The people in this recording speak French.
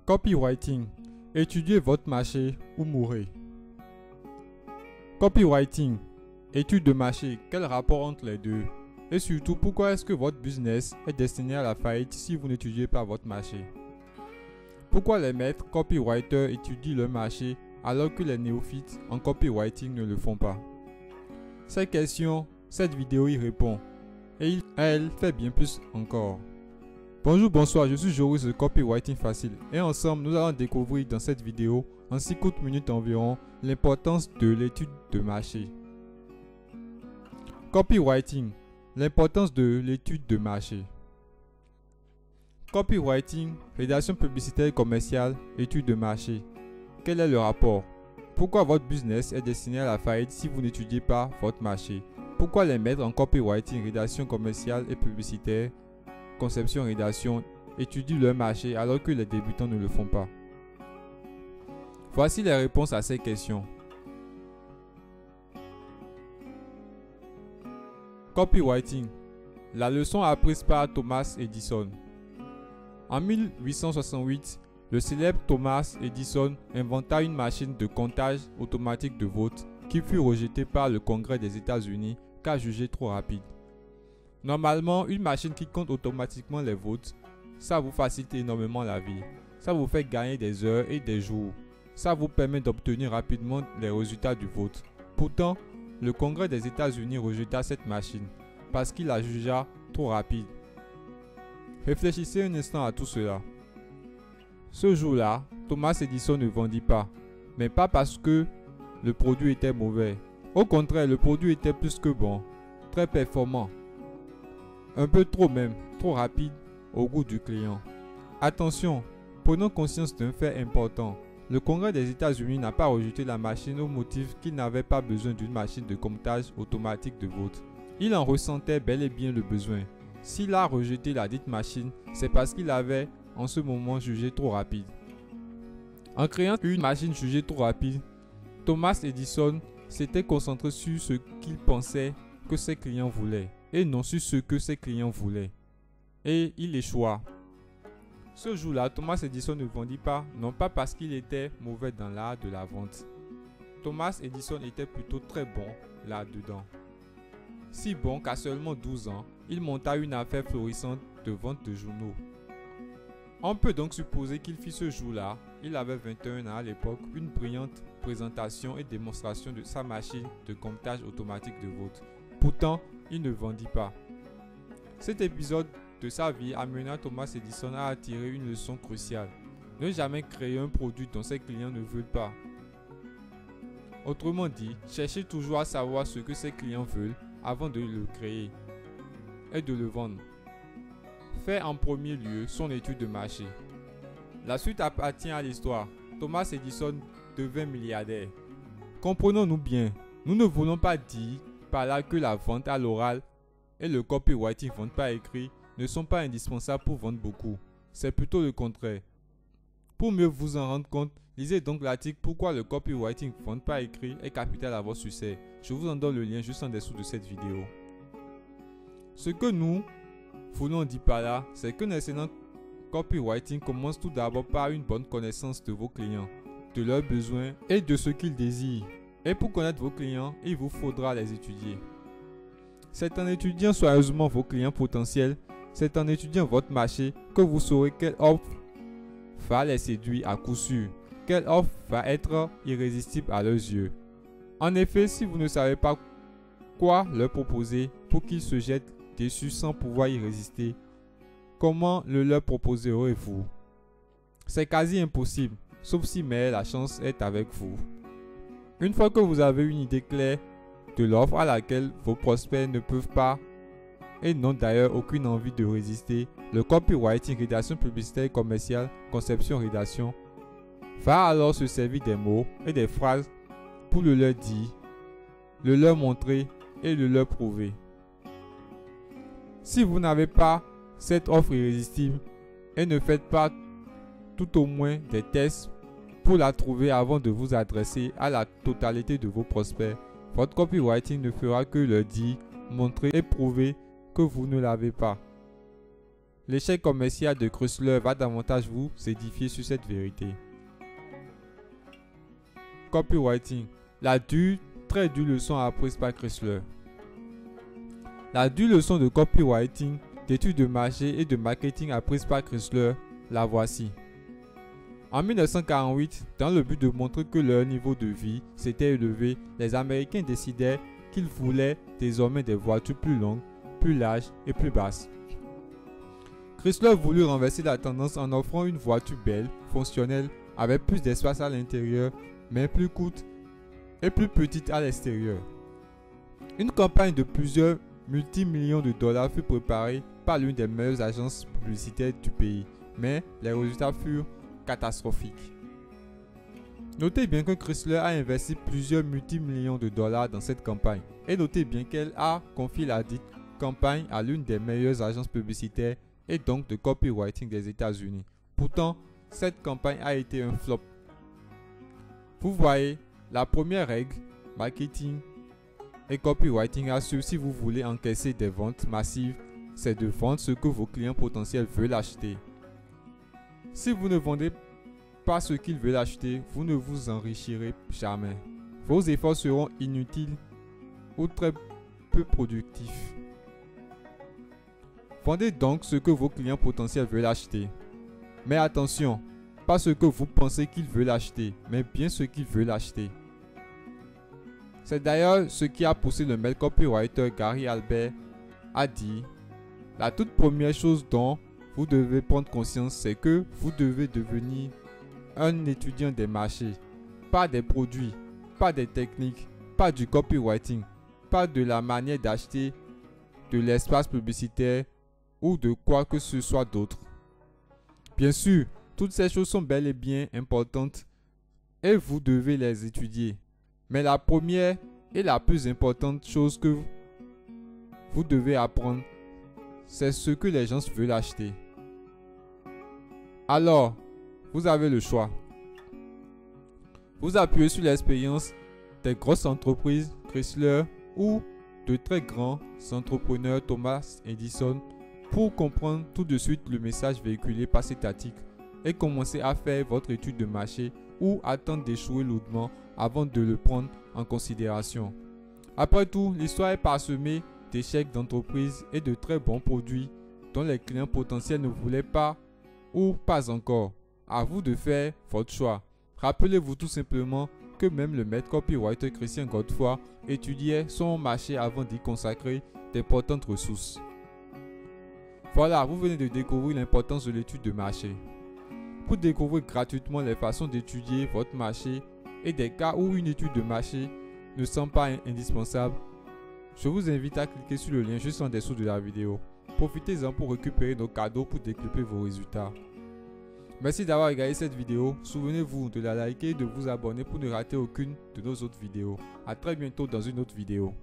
Copywriting. Étudiez votre marché ou mourrez. Copywriting. Étude de marché. Quel rapport entre les deux? Et surtout, pourquoi est-ce que votre business est destiné à la faillite si vous n'étudiez pas votre marché? Pourquoi les maîtres copywriters étudient leur marché alors que les néophytes en copywriting ne le font pas? Ces questions, cette vidéo y répond. Et elle fait bien plus encore. Bonjour, bonsoir, je suis Joris de Copywriting Facile et ensemble nous allons découvrir dans cette vidéo, en 6 courtes minutes environ, l'importance de l'étude de marché. Copywriting, l'importance de l'étude de marché. Copywriting, rédaction publicitaire et commerciale, étude de marché. Quel est le rapport? Pourquoi votre business est destiné à la faillite si vous n'étudiez pas votre marché? Pourquoi les maîtres en copywriting, rédaction commerciale et publicitaire, conception et rédaction étudient leur marché alors que les débutants ne le font pas? Voici les réponses à ces questions. Copywriting. La leçon apprise par Thomas Edison. En 1868, le célèbre Thomas Edison inventa une machine de comptage automatique de votes qui fut rejetée par le Congrès des États-Unis car jugée trop rapide. Normalement, une machine qui compte automatiquement les votes, ça vous facilite énormément la vie. Ça vous fait gagner des heures et des jours. Ça vous permet d'obtenir rapidement les résultats du vote. Pourtant, le Congrès des États-Unis rejeta cette machine parce qu'il la jugea trop rapide. Réfléchissez un instant à tout cela. Ce jour-là, Thomas Edison ne vendit pas, mais pas parce que le produit était mauvais. Au contraire, le produit était plus que bon, très performant. Un peu trop même, trop rapide au goût du client. Attention, prenons conscience d'un fait important. Le Congrès des États-Unis n'a pas rejeté la machine au motif qu'il n'avait pas besoin d'une machine de comptage automatique de vote. Il en ressentait bel et bien le besoin. S'il a rejeté la dite machine, c'est parce qu'il avait en ce moment jugé trop rapide. En créant une machine jugée trop rapide, Thomas Edison s'était concentré sur ce qu'il pensait que ses clients voulaient et non sur ce que ses clients voulaient. Et il échoua. Ce jour-là, Thomas Edison ne vendit pas, non pas parce qu'il était mauvais dans l'art de la vente. Thomas Edison était plutôt très bon là-dedans. Si bon qu'à seulement 12 ans, il monta une affaire florissante de vente de journaux. On peut donc supposer qu'il fit ce jour-là, il avait 21 ans à l'époque, une brillante présentation et démonstration de sa machine de comptage automatique de vote. Pourtant, il ne vendit pas. Cet épisode de sa vie amena Thomas Edison à tirer une leçon cruciale. Ne jamais créer un produit dont ses clients ne veulent pas. Autrement dit, cherchez toujours à savoir ce que ses clients veulent avant de le créer et de le vendre. Fait en premier lieu son étude de marché. La suite appartient à l'histoire. Thomas Edison devint milliardaire. Comprenons-nous bien, nous ne voulons pas dire par là que la vente à l'oral et le copywriting vente par écrit ne sont pas indispensables pour vendre beaucoup. C'est plutôt le contraire. Pour mieux vous en rendre compte, lisez donc l'article Pourquoi le copywriting vente par écrit est capital à votre succès. Je vous en donne le lien juste en dessous de cette vidéo. Ce que nous voulons dire par là, c'est qu'un excellent copywriting commence tout d'abord par une bonne connaissance de vos clients, de leurs besoins et de ce qu'ils désirent. Et pour connaître vos clients, il vous faudra les étudier. C'est en étudiant soigneusement vos clients potentiels, c'est en étudiant votre marché que vous saurez quelle offre va les séduire à coup sûr, quelle offre va être irrésistible à leurs yeux. En effet, si vous ne savez pas quoi leur proposer pour qu'ils se jettent dessus sans pouvoir y résister, comment le leur proposerez-vous? C'est quasi impossible, sauf si mais la chance est avec vous. Une fois que vous avez une idée claire de l'offre à laquelle vos prospects ne peuvent pas et n'ont d'ailleurs aucune envie de résister, le copywriting, rédaction publicitaire et commerciale, conception, rédaction, va alors se servir des mots et des phrases pour le leur dire, le leur montrer et le leur prouver. Si vous n'avez pas cette offre irrésistible et ne faites pas tout au moins des tests pour la trouver avant de vous adresser à la totalité de vos prospects, votre copywriting ne fera que leur dire, montrer et prouver que vous ne l'avez pas. l'échec commercial de Chrysler va davantage vous édifier sur cette vérité. Copywriting. La très dure leçon apprise par Chrysler. La dure leçon de copywriting, d'études de marché et de marketing apprise par Chrysler, la voici. En 1948, dans le but de montrer que leur niveau de vie s'était élevé, les Américains décidaient qu'ils voulaient désormais des voitures plus longues, plus larges et plus basses. Chrysler voulut renverser la tendance en offrant une voiture belle, fonctionnelle, avec plus d'espace à l'intérieur, mais plus courte et plus petite à l'extérieur. Une campagne de plusieurs multimillions de dollars fut préparée par l'une des meilleures agences publicitaires du pays, mais les résultats furent catastrophique. Notez bien que Chrysler a investi plusieurs multimillions de dollars dans cette campagne et notez bien qu'elle a confié la dite campagne à l'une des meilleures agences publicitaires et donc de copywriting des États-Unis. Pourtant, cette campagne a été un flop. Vous voyez, la première règle, marketing et copywriting à suivre si vous voulez encaisser des ventes massives, c'est de vendre ce que vos clients potentiels veulent acheter. Si vous ne vendez pas ce qu'ils veulent acheter, vous ne vous enrichirez jamais. Vos efforts seront inutiles ou très peu productifs. Vendez donc ce que vos clients potentiels veulent acheter. Mais attention, pas ce que vous pensez qu'ils veulent acheter, mais bien ce qu'ils veulent acheter. C'est d'ailleurs ce qui a poussé le mail copywriter Gary Albert à dire « La toute première chose dont vous devez prendre conscience, c'est que vous devez devenir un étudiant des marchés, pas des produits, pas des techniques, pas du copywriting, pas de la manière d'acheter de l'espace publicitaire ou de quoi que ce soit d'autre. Bien sûr, toutes ces choses sont bel et bien importantes et vous devez les étudier. Mais la première et la plus importante chose que vous devez apprendre, c'est ce que les gens veulent acheter. Alors, vous avez le choix. Vous appuyez sur l'expérience des grosses entreprises, Chrysler ou de très grands entrepreneurs Thomas Edison pour comprendre tout de suite le message véhiculé par cet article et commencer à faire votre étude de marché ou attendre d'échouer lourdement avant de le prendre en considération. Après tout, l'histoire est parsemée d'échecs d'entreprises et de très bons produits dont les clients potentiels ne voulaient pas ou pas encore. À vous de faire votre choix. Rappelez-vous tout simplement que même le maître copywriter Christian Godefroy étudiait son marché avant d'y consacrer d'importantes ressources. Voilà, vous venez de découvrir l'importance de l'étude de marché. Pour découvrir gratuitement les façons d'étudier votre marché et des cas où une étude de marché ne semble pas indispensable, je vous invite à cliquer sur le lien juste en dessous de la vidéo. Profitez-en pour récupérer nos cadeaux pour décupler vos résultats. Merci d'avoir regardé cette vidéo. Souvenez-vous de la liker et de vous abonner pour ne rater aucune de nos autres vidéos. A très bientôt dans une autre vidéo.